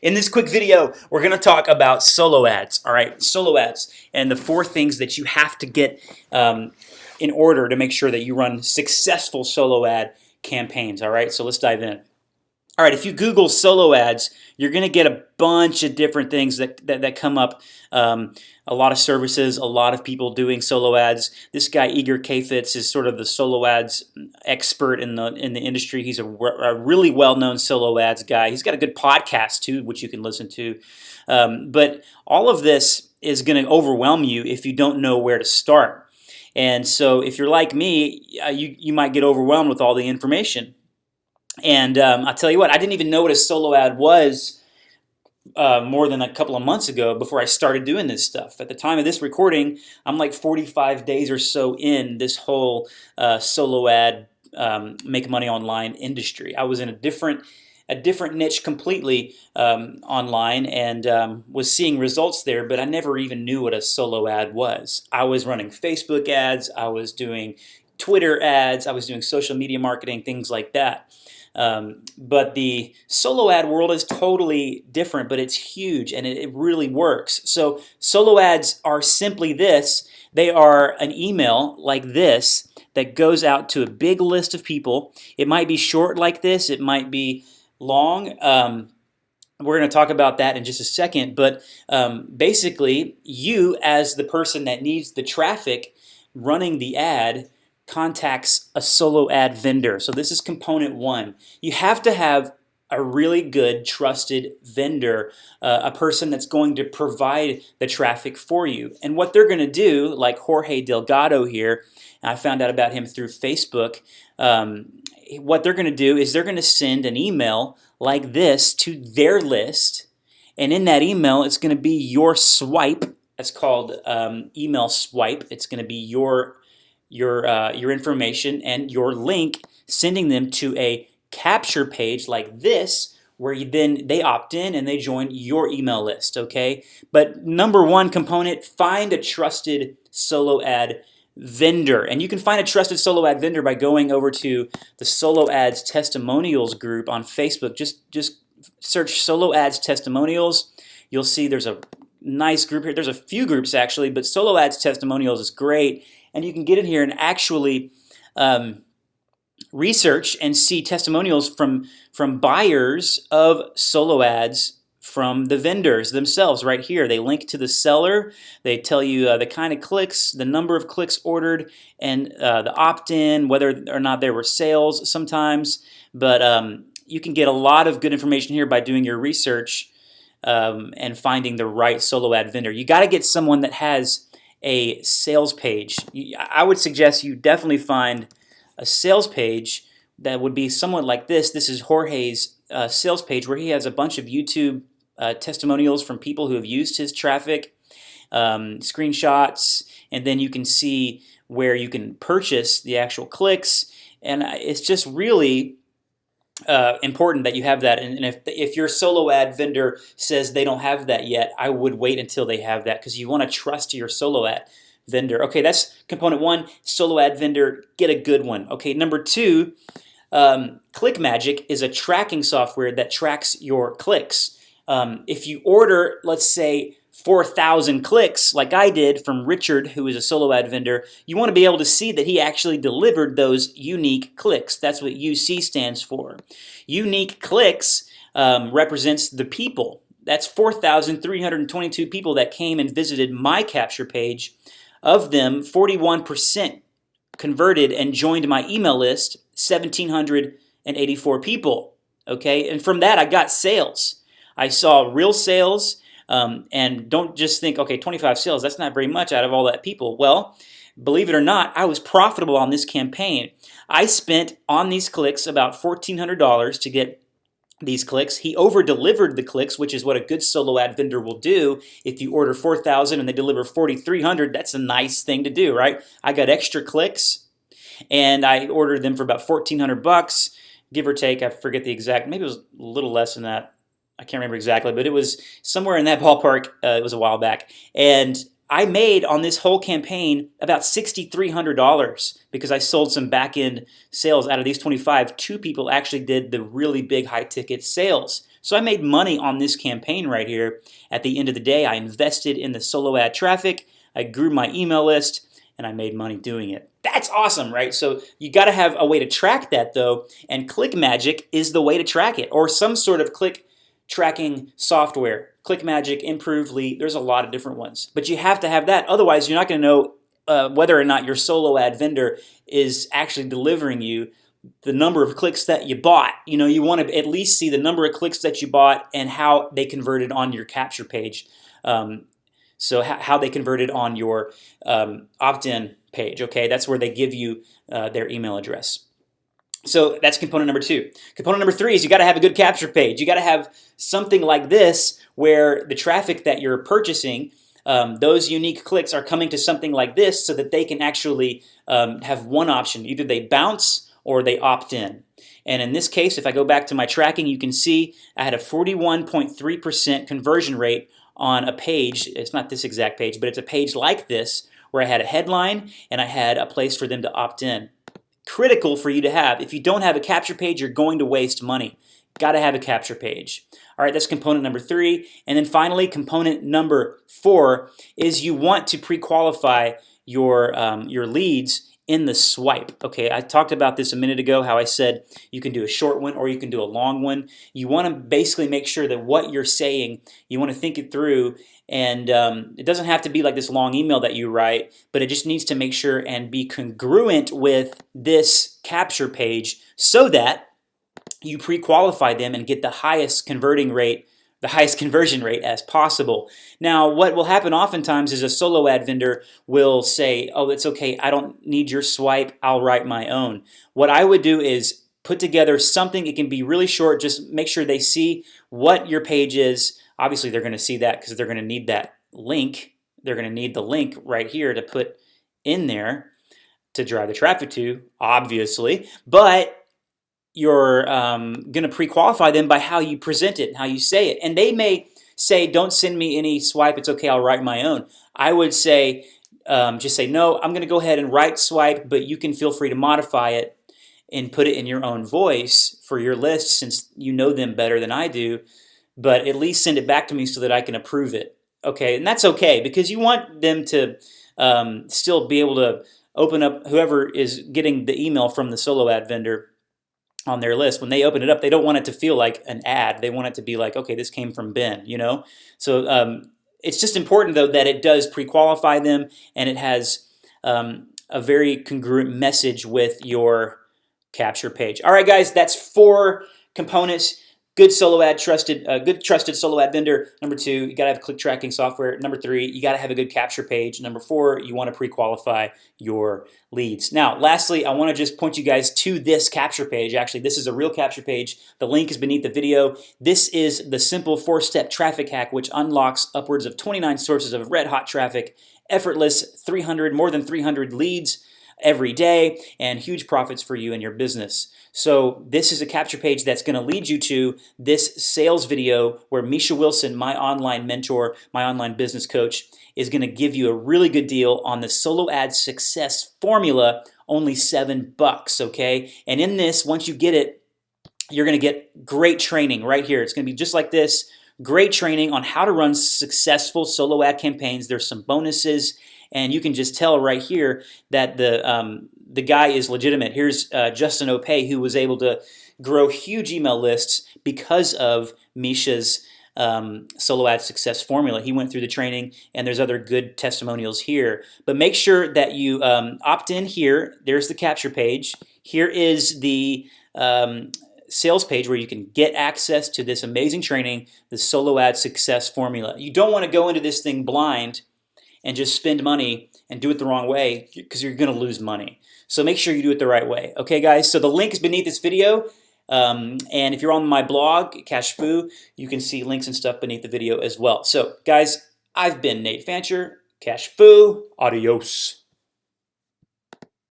In this quick video, we're going to talk about solo ads. All right, solo ads and the 4 things that you have to get in order to make sure that you run successful solo ad campaigns. All right, so let's dive in. All right, if you Google solo ads, you're going to get a bunch of different things that come up. A lot of services, a lot of people doing solo ads. This guy Igor Kafitz is sort of the solo ads expert in the industry. He's a really well-known solo ads guy. He's got a good podcast too, which you can listen to. But all of this is going to overwhelm you if you don't know where to start. And so, if you're like me, you might get overwhelmed with all the information. And I'll tell you what, I didn't even know what a solo ad was more than a couple of months ago before I started doing this stuff. At the time of this recording, I'm like 45 days or so in this whole solo ad make money online industry. I was in a different niche completely online and was seeing results there, but I never even knew what a solo ad was. I was running Facebook ads, I was doing Twitter ads, I was doing social media marketing, things like that. But the solo ad world is totally different, but it's huge and it really works. So solo ads are simply this. They are an email like this that goes out to a big list of people. It might be short like this. It might be long. We're going to talk about that in just a second. But basically, you as the person that needs the traffic running the ad contacts a solo ad vendor. So this is component 1. You have to have a really good trusted vendor, a person that's going to provide the traffic for you. And what they're going to do, like Jorge Delgado here, and I found out about him through Facebook, what they're going to do is they're going to send an email like this to their list. And in that email, it's going to be your swipe. That's called email swipe. It's going to be your information and your link, sending them to a capture page like this, where then they opt in and they join your email list. Okay, but number 1 component: find a trusted solo ad vendor. And you can find a trusted solo ad vendor by going over to the Solo Ads Testimonials group on Facebook. Just search Solo Ads Testimonials. You'll see there's a nice group here. There's a few groups actually, but Solo Ads Testimonials is great. And you can get in here and actually research and see testimonials from buyers of solo ads from the vendors themselves right here. They link to the seller. They tell you the kind of clicks, the number of clicks ordered, and the opt-in, whether or not there were sales sometimes. But you can get a lot of good information here by doing your research and finding the right solo ad vendor. You got to get someone that has a sales page. I would suggest you definitely find a sales page that would be somewhat like this. This is Jorge's sales page, where he has a bunch of YouTube testimonials from people who have used his traffic, screenshots, and then you can see where you can purchase the actual clicks. And it's just really important that you have that. And if your solo ad vendor says they don't have that yet, I would wait until they have that, because you want to trust your solo ad vendor. Okay, that's component 1, solo ad vendor. Get a good one. Okay, number 2, ClickMagick is a tracking software that tracks your clicks. If you order, let's say, 4,000 clicks like I did from Richard, who is a solo ad vendor, you want to be able to see that he actually delivered those unique clicks. That's what UC stands for. Unique clicks represents the people. That's 4,322 people that came and visited my capture page. Of them, 41% converted and joined my email list, 1,784 people. Okay, and from that I got sales. I saw real sales. And don't just think, okay, 25 sales, that's not very much out of all that people. Well, believe it or not, I was profitable on this campaign. I spent on these clicks about $1,400 to get these clicks. He over-delivered the clicks, which is what a good solo ad vendor will do. If you order 4,000 and they deliver 4,300, that's a nice thing to do, right? I got extra clicks, and I ordered them for about $1,400, give or take. I forget the exact, maybe it was a little less than that. I can't remember exactly, but it was somewhere in that ballpark. It was a while back. And I made on this whole campaign about $6,300 because I sold some back-end sales. Out of these 25, 2 people actually did the really big high-ticket sales. So I made money on this campaign right here. At the end of the day, I invested in the solo ad traffic, I grew my email list, and I made money doing it. That's awesome, right? So you got to have a way to track that though, and ClickMagick is the way to track it, or some sort of click tracking software. ClickMagick, Improvely, there's a lot of different ones. But you have to have that, otherwise you're not going to know whether or not your solo ad vendor is actually delivering you the number of clicks that you bought. You want to at least see the number of clicks that you bought and how they converted on your capture page. So how they converted on your opt-in page, okay? That's where they give you their email address. So that's component number 2. Component number 3 is you got to have a good capture page. You got to have something like this where the traffic that you're purchasing, those unique clicks are coming to something like this so that they can actually have one option. Either they bounce or they opt in. And in this case, if I go back to my tracking, you can see I had a 41.3% conversion rate on a page. It's not this exact page, but it's a page like this where I had a headline and I had a place for them to opt in. Critical for you to have. If you don't have a capture page, you're going to waste money. Got to have a capture page. All right, that's component number 3. And then finally, component number 4 is you want to pre-qualify your leads in the swipe. Okay, I talked about this a minute ago, how I said you can do a short one or you can do a long one. You want to basically make sure that what you're saying, you want to think it through, and it doesn't have to be like this long email that you write, but it just needs to make sure and be congruent with this capture page so that you pre-qualify them and get the highest conversion rate as possible. Now, what will happen oftentimes is a solo ad vendor will say, oh, it's okay, I don't need your swipe, I'll write my own. What I would do is put together something, it can be really short, just make sure they see what your page is. Obviously, they're going to see that because they're going to need that link. They're going to need the link right here to put in there to drive the traffic to, obviously. But you're going to pre-qualify them by how you present it and how you say it. And they may say, don't send me any swipe, it's okay, I'll write my own. I would say, just say, no, I'm going to go ahead and write swipe, but you can feel free to modify it and put it in your own voice for your list since you know them better than I do. But at least send it back to me so that I can approve it. Okay, and that's okay because you want them to still be able to open up, whoever is getting the email from the solo ad vendor on their list, when they open it up, they don't want it to feel like an ad. They want it to be like, okay, this came from Ben, So it's just important, though, that it does pre-qualify them and it has a very congruent message with your capture page. All right, guys, that's 4 components. Good trusted solo ad vendor. Number 2, you got to have click tracking software. Number 3, you got to have a good capture page. Number 4, you want to pre-qualify your leads. Now, lastly, I want to just point you guys to this capture page. Actually, this is a real capture page. The link is beneath the video. This is the simple 4-step traffic hack, which unlocks upwards of 29 sources of red-hot traffic, effortless more than 300 leads every day, and huge profits for you and your business. So this is a capture page that's going to lead you to this sales video where Misha Wilson, my online mentor, my online business coach, is going to give you a really good deal on the solo ad success formula, only $7, okay? And in this, once you get it, you're going to get great training right here. It's going to be just like this, great training on how to run successful solo ad campaigns. There's some bonuses, and you can just tell right here that the guy is legitimate. Here's Justin Opay, who was able to grow huge email lists because of Misha's solo ad success formula. He went through the training, and there's other good testimonials here. But make sure that you opt in here. There's the capture page. Here is the sales page where you can get access to this amazing training, the solo ad success formula. You don't want to go into this thing blind and just spend money and do it the wrong way because you're going to lose money. So make sure you do it the right way. Okay, guys? So the link is beneath this video. And if you're on my blog, Cashfu, you can see links and stuff beneath the video as well. So, guys, I've been Nate Fancher. Cashfu. Adios.